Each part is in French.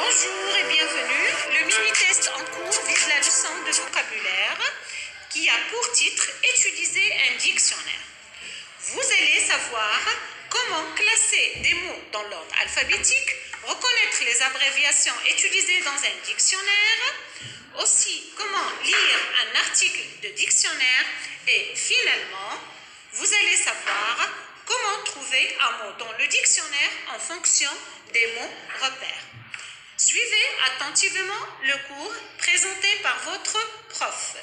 Bonjour et bienvenue. Le mini-test en cours vise la leçon de vocabulaire qui a pour titre « Utiliser un dictionnaire ». Vous allez savoir comment classer des mots dans l'ordre alphabétique, reconnaître les abréviations utilisées dans un dictionnaire, aussi comment lire un article de dictionnaire et finalement, vous allez savoir comment trouver un mot dans le dictionnaire en fonction des mots repères. Suivez attentivement le cours présenté par votre prof.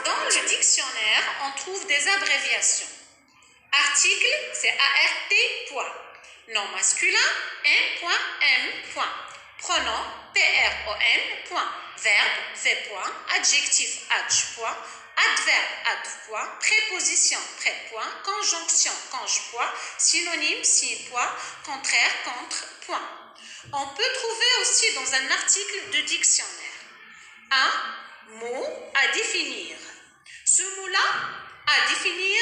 Dans le dictionnaire, on trouve des abréviations. Article, c'est ART, point. Nom masculin, N.M, point. Pronom, PRON, point. Verbe, V, point. Adjectif, adj, point. Adverbe, ad, point. Préposition, pré, point. Conjonction, conj, point. Synonyme, si, point. Contraire, contre, point. On peut trouver aussi dans un article de dictionnaire un mot à définir. Ce mot-là, à définir,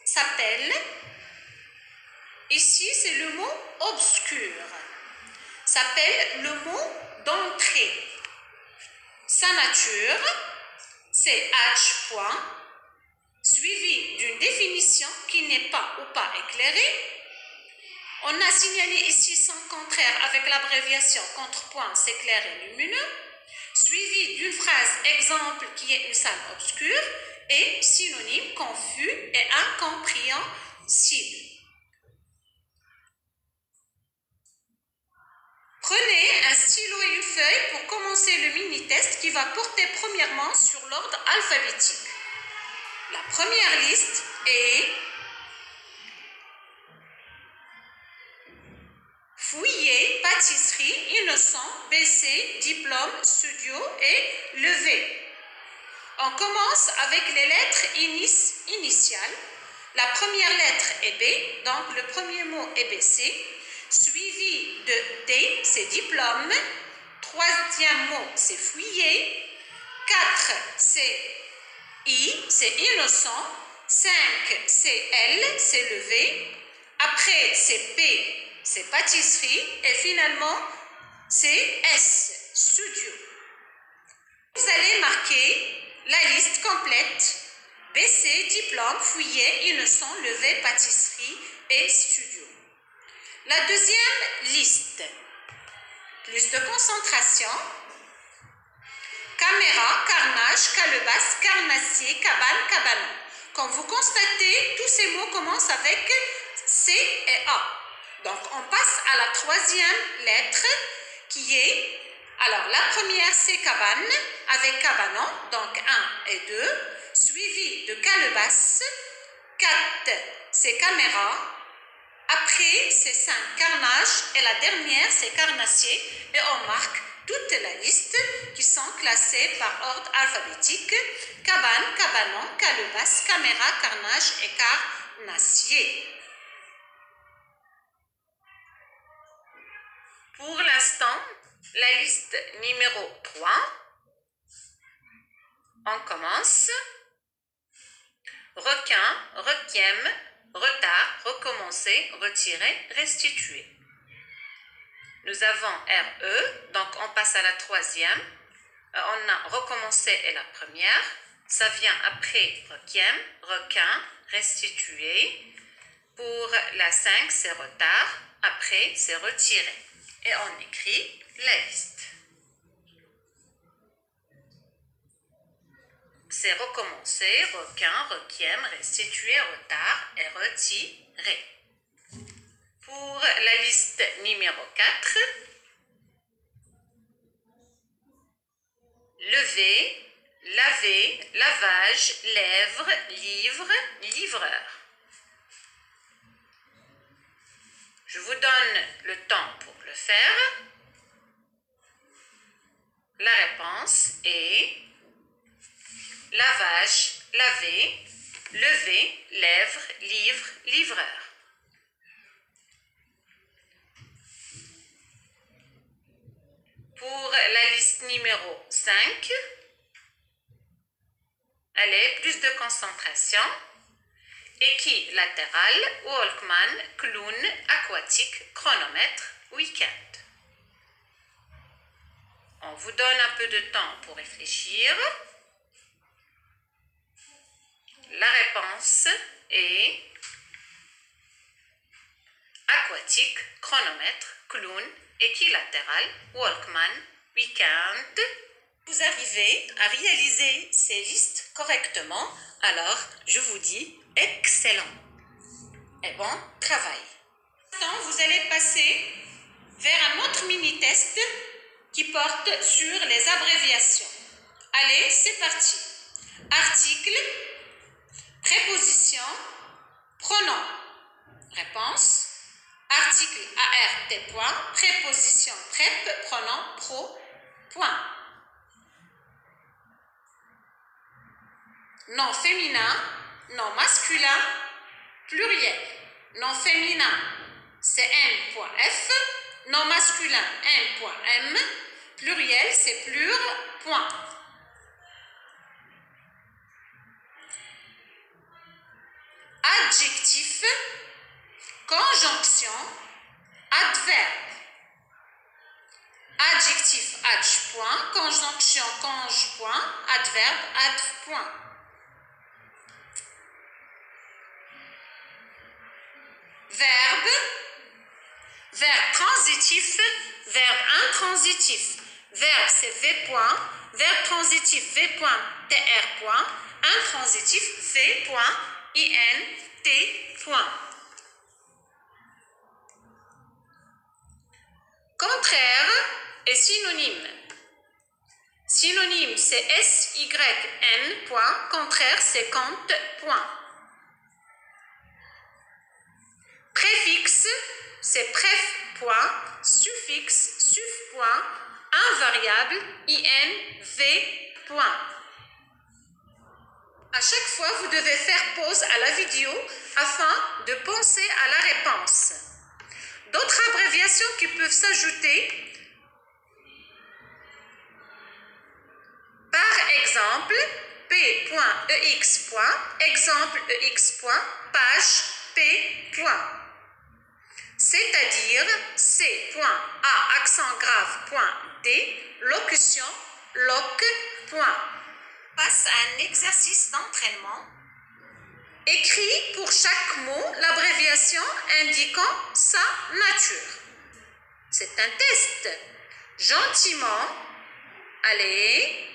s'appelle, ici c'est le mot obscur, s'appelle le mot d'entrée. Sa nature, c'est H point, suivi d'une définition qui n'est pas ou pas éclairée. On a signalé ici son contraire avec l'abréviation contrepoint, c'est clair et lumineux, suivi d'une phrase exemple qui est une salle obscure et synonyme confus et incompréhensible. Prenez un stylo et une feuille pour commencer le mini-test qui va porter premièrement sur l'ordre alphabétique. La première liste est fouiller, pâtisserie, innocent, BC, diplôme, studio et levé. On commence avec les lettres initiales. La première lettre est B, donc le premier mot est BC. Suivi de D, c'est diplôme. Troisième mot, c'est fouiller. 4, c'est I, c'est innocent. 5, c'est L, c'est levé. Après, c'est P, c'est pâtisserie. Et finalement, c'est S, studio. Vous allez marquer la liste complète. BC, diplôme, fouiller, innocent, levé, pâtisserie et studio. La deuxième liste. Plus de concentration. Caméra, carnage, calebasse, carnassier, cabane, cabanon. Comme vous constatez, tous ces mots commencent avec C et A. Donc, on passe à la troisième lettre qui est, alors la première c'est cabane avec cabanon, donc 1 et 2, suivi de calebasse, 4 c'est caméra, après c'est 5 carnage et la dernière c'est carnassier et on marque toute la liste qui sont classées par ordre alphabétique, cabane, cabanon, calebasse, caméra, carnage et carnassier. Pour l'instant, la liste numéro 3, on commence. Requin, requiem, retard, recommencer, retirer, restituer. Nous avons RE, donc on passe à la troisième. On a recommencé et la première. Ça vient après requiem, requin, restituer. Pour la 5, c'est retard. Après, c'est retirer. Et on écrit la liste. C'est recommencer, requin, requiem, restituer, retard et retirer. Pour la liste numéro 4, lever, laver, lavage, lèvres, livre, livreur. Je vous donne le temps pour le faire. La réponse est lavage, laver, lever, lèvres, livre, livreur. Pour la liste numéro 5, Allez, plus de concentration. Équilatéral, Walkman, clown, aquatique, chronomètre, week-end. On vous donne un peu de temps pour réfléchir. La réponse est aquatique, chronomètre, clown, équilatéral, Walkman, week-end. Vous arrivez à réaliser ces listes correctement, alors je vous dis excellent et bon travail. Maintenant, vous allez passer vers un autre mini-test qui porte sur les abréviations. Allez, c'est parti. Article, préposition, pronom. Réponse. Article ART point, préposition prép, pronom pro, point. Nom féminin, nom masculin, pluriel. Nom féminin, c'est n.f, nom masculin, n.m, pluriel, c'est plur, point. Adjectif, conjonction, adverbe. Adjectif, adj, point, conjonction, conj, point, adverbe, adv, point. Verbe, verbe transitif, verbe intransitif. Verbe, c'est V point, verbe transitif, V point, TR point, intransitif, V point, INT point. Contraire et synonyme. Synonyme, c'est SYN point, contraire, c'est compte point. Préfixe, c'est préf point, suffixe, suff point, invariable, INV point. À chaque fois, vous devez faire pause à la vidéo afin de penser à la réponse. D'autres abréviations qui peuvent s'ajouter, par exemple, P.EX. Exemple EX. Page P. C'est-à-dire C.A accent grave D, locution loc. Passe à un exercice d'entraînement. Écris pour chaque mot l'abréviation indiquant sa nature. C'est un test. Gentiment, allez,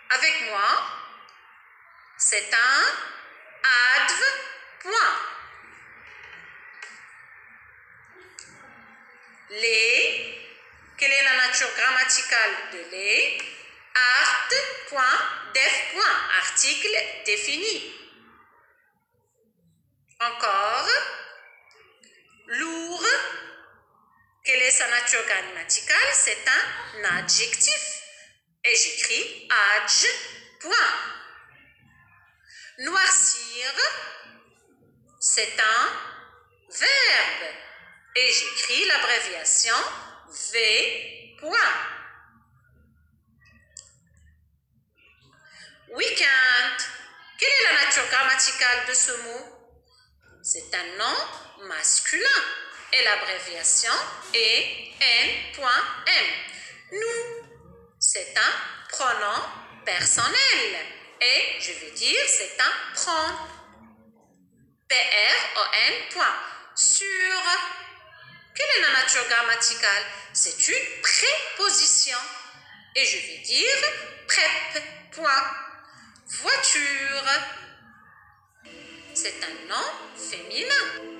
avec moi, c'est un adv. Les, quelle est la nature grammaticale de les? Art, def, article défini. Encore, lourd, quelle est sa nature grammaticale? C'est un adjectif. Et j'écris adj, Noircir, c'est un verbe. Et j'écris l'abréviation V. Week-end. Quelle est la nature grammaticale de ce mot? C'est un nom masculin. Et l'abréviation est N.M. Nous, c'est un pronom personnel. Et je vais dire c'est un pron. P-R-O-N. Sur. Quelle est la nature grammaticale? C'est une préposition. Et je vais dire prep. Voiture. C'est un nom féminin.